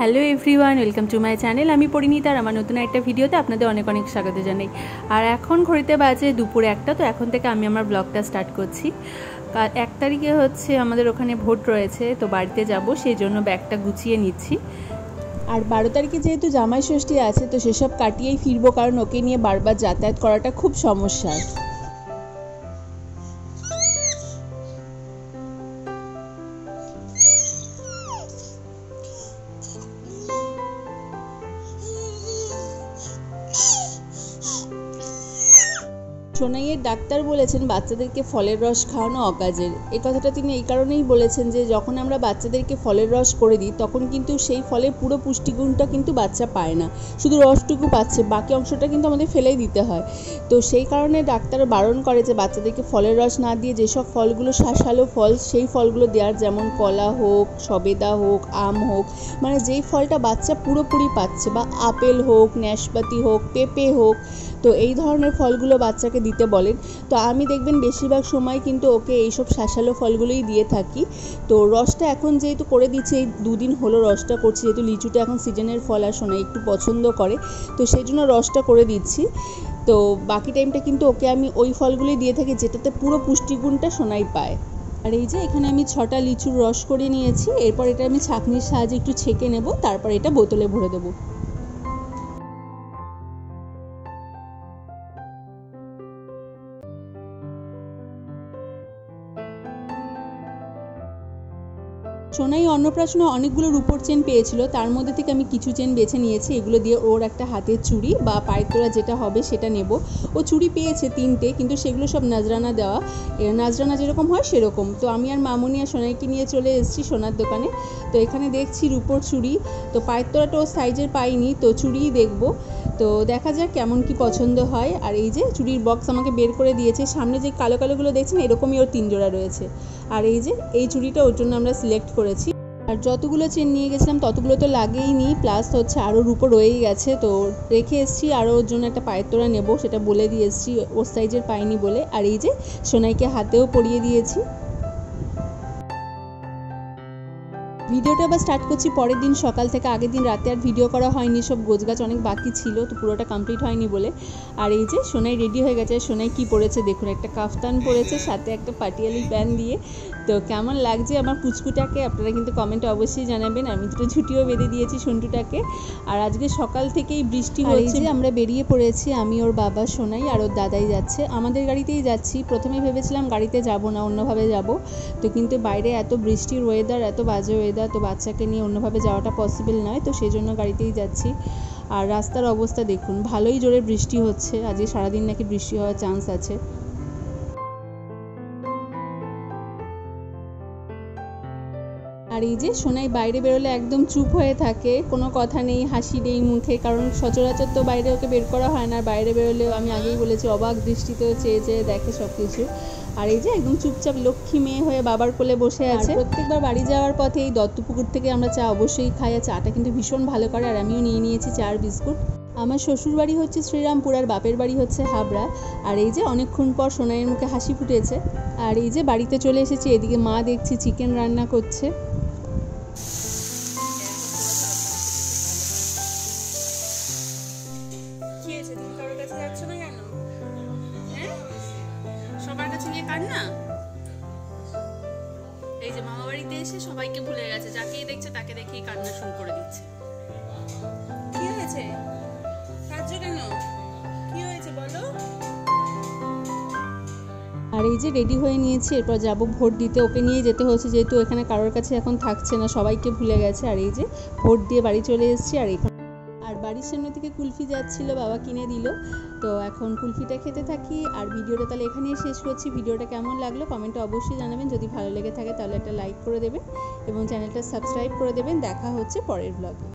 Hello everyone, welcome to my channel. আমি পরিণীতা আর আমার নতুন একটা ভিডিওতে আপনাদের অনেক অনেক স্বাগত জানাই। আর এখন ঘড়িতে বাজে দুপুর 1টা। তো এখন থেকে আমি আমার ব্লগটা স্টার্ট করছি। 1 তারিখে হচ্ছে আমাদের ওখানে ভোট রয়েছে, তো বাড়িতে যাব, সেই জন্য ব্যাগটা গুছিয়ে নিচ্ছি। আর 12 তারিখে যেহেতু জামাই ষষ্ঠী আছে, তো সেসব কাটিয়েই ফিরবো, কারণ ওকে নিয়ে বারবার যাতায়াত করাটা খুব সমস্যা। সোনাইয়ের ডাক্তার বলেছেন বাচ্চাদেরকে ফলের রস খাওয়ানো অকাজের। এই কথাটা তিনি এই কারণেই বলেছেন যে যখন আমরা বাচ্চাদেরকে ফলের রস করে দিই, তখন কিন্তু সেই ফলের পুরো পুষ্টিগুণটা কিন্তু বাচ্চা পায় না, শুধু রসটুকু পাচ্ছে, বাকি অংশটা কিন্তু আমাদের ফেলেই দিতে হয়। তো সেই কারণে ডাক্তার বারণ করে যে বাচ্চাদেরকে ফলের রস না দিয়ে যেসব ফলগুলো শাঁসালো ফল, সেই ফলগুলো দেওয়ার, যেমন কলা হোক, সবেদা হোক, আম হোক, মানে যেই ফলটা বাচ্চা পুরোপুরি পাচ্ছে, বা আপেল হোক, নাশপাতি হোক, পেঁপে হোক, তো এই ধরনের ফলগুলো বাচ্চাকে দিতে বলেন। তো আমি দেখবেন বেশিরভাগ সময় কিন্তু ওকে এইসব শাঁসালো ফলগুলোই দিয়ে থাকি। তো রসটা এখন যেহেতু করে দিচ্ছি, এই 2 দিন হলো রসটা করছি, যেহেতু লিচুটা এখন সিজনের ফল আর সোনাই একটু পছন্দ করে, তো সেই জন্য রসটা করে দিচ্ছি। তো বাকি টাইমটা কিন্তু ওকে আমি ওই ফলগুলোই দিয়ে থাকি যেটাতে পুরো পুষ্টিগুণটা সোনাই পায়। আর এই যে এখানে আমি 6টা লিচুর রস করে নিয়েছি। এরপর এটা আমি ছাঁকনির সাহায্যে একটু ছেঁকে নেব, তারপর এটা বোতলে ভরে দেবো। সোনাই অন্নপ্রাশনে অনেকগুলো রূপোর চেন পেয়েছিল, তার মধ্যে থেকে আমি কিছু চেন বেছে নিয়েছি। এগুলো দিয়ে ওর একটা হাতের চুড়ি বা পায়ের তোড়া যেটা হবে সেটা নেব। ও চুড়ি পেয়েছে 3টে, কিন্তু সেগুলো সব নাজরানা দেওয়া, নাজরানা যেরকম হয় সেরকম। তো আমি আর মামুনি আর সোনাইকে নিয়ে চলে এসেছি সোনার দোকানে। তো এখানে দেখছি রূপোর চুড়ি। তো পায়ের তোড়াটা ও সাইজের পাইনি, তো চুড়িই দেখব। তো দেখা যাক কেমন কি পছন্দ হয়। আর এই যে চুড়ির বক্স আমাকে বের করে দিয়েছে। সামনে যে কালো কালোগুলো দেখছেন, এরকমই ওর 3 জোড়া রয়েছে। আর এই যে এই চুড়িটা ওর জন্য আমরা সিলেক্ট করেছি। আর যতগুলো চেন নিয়ে গেছিলাম ততগুলো তো লাগেইনি, প্লাস হচ্ছে আরও রূপো রয়েই গেছে, তো রেখে এসেছি। আরও ওর জন্য একটা পায়ের তোড়া নেবো, সেটা বলে দিয়ে এসেছি, ওর সাইজের পাইনি বলে। আর এই যে সোনাইকে হাতেও পরিয়ে দিয়েছি। ভিডিওটা আবার স্টার্ট করছি পরের দিন সকাল থেকে। আগের দিন রাতে আর ভিডিও করা হয়নি, সব গোছগাছ অনেক বাকি ছিল, তো পুরোটা কমপ্লিট হয়নি বলে। আর এই যে সোনাই রেডি হয়ে গেছে। সোনাই কি পরেছে দেখুন, একটা কাফতান পরেছে, সাথে একটা পাটিয়ালি প্যান্ট দিয়ে। তো কেমন লাগছে আমার পুচকুটাকে আপনারা কিন্তু কমেন্টে অবশ্যই জানাবেন। আমি দুটো ছুটিও বেঁধে দিয়েছি সন্টুটাকে। আর আজকে সকাল থেকেই বৃষ্টি হচ্ছে। আমরা বেরিয়ে পড়েছি, আমি, ওর বাবা, সোনাই আর ওর দাদাই যাচ্ছে। আমাদের গাড়িতেই যাচ্ছি। প্রথমে ভেবেছিলাম গাড়িতে যাব না, অন্যভাবে যাব, তো কিন্তু বাইরে এত বৃষ্টির ওয়েদার, এত বাজে ওয়েদার, তো বাচ্চাকে নিয়ে অন্যভাবে যাওয়াটা পসিবল নয়, তো সেই জন্য গাড়িতেই যাচ্ছি। আর রাস্তার অবস্থা দেখুন, ভালোই জোরে বৃষ্টি হচ্ছে। আজকে সারাদিন নাকি বৃষ্টি হওয়ার চান্স আছে। আর এই যে সোনাই বাইরে বেরোলে একদম চুপ হয়ে থাকে, কোনো কথা নেই, হাসি নেই মুখে, কারণ সচরাচর তো বাইরে ওকে বের করা হয় না। বাইরে বেরোলেও আমি আগেই বলেছি অবাক দৃষ্টিতেও চেয়ে চেয়ে দেখে সব কিছু। আর এই যে একদম চুপচাপ লক্ষ্মী মেয়ে হয়ে বাবার কোলে বসে আছে। প্রত্যেকবার বাড়ি যাওয়ার পথে এই দত্তপুকুর থেকে আমরা চা অবশ্যই খাই, আর চাটা কিন্তু ভীষণ ভালো করে। আর আমিও নিয়ে নিয়েছি চা আর বিস্কুট। আমার শ্বশুর বাড়ি হচ্ছে শ্রীরামপুর, আর বাপের বাড়ি হচ্ছে হাবড়া। আর এই যে অনেকক্ষণ পর সোনাইয়ের মুখে হাসি ফুটেছে। আর এই যে বাড়িতে চলে এসেছি, এদিকে মা দেখছি চিকেন রান্না করছে। সবার কাছে গিয়ে কান্না। এই যে মামা বাড়িতে এসে সবাইকে ভুলে গেছে, যাকেই দেখছে তাকে দেখেই কান্না শুরু করে দিচ্ছে। কি হয়েছে? কাঁদছো কেন? কি হয়েছে বলো? আর এই যে রেডি হয়ে নিয়েছি, এরপর যাব ভোট দিতে। ওকে নিয়ে যেতে হচ্ছে, যেহেতু এখানে কারোর কাছে এখন থাকছে না, সবাইকে ভুলে গেছে। আর এই যে ভোট দিয়ে বাড়ি চলে এসেছি। আর বাড়ির সামনে থেকে কুলফি যাচ্ছিল, বাবা কিনে দিল। তো এখন কুলফিটা খেতে থাকি। আর ভিডিওটা তাহলে এখানেই শেষ করছি। ভিডিওটা কেমন লাগলো কমেন্টে অবশ্যই জানাবেন। যদি ভালো লেগে থাকে তাহলে একটা লাইক করে দেবেন এবং চ্যানেলটা সাবস্ক্রাইব করে দেবেন। দেখা হচ্ছে পরের ব্লগে।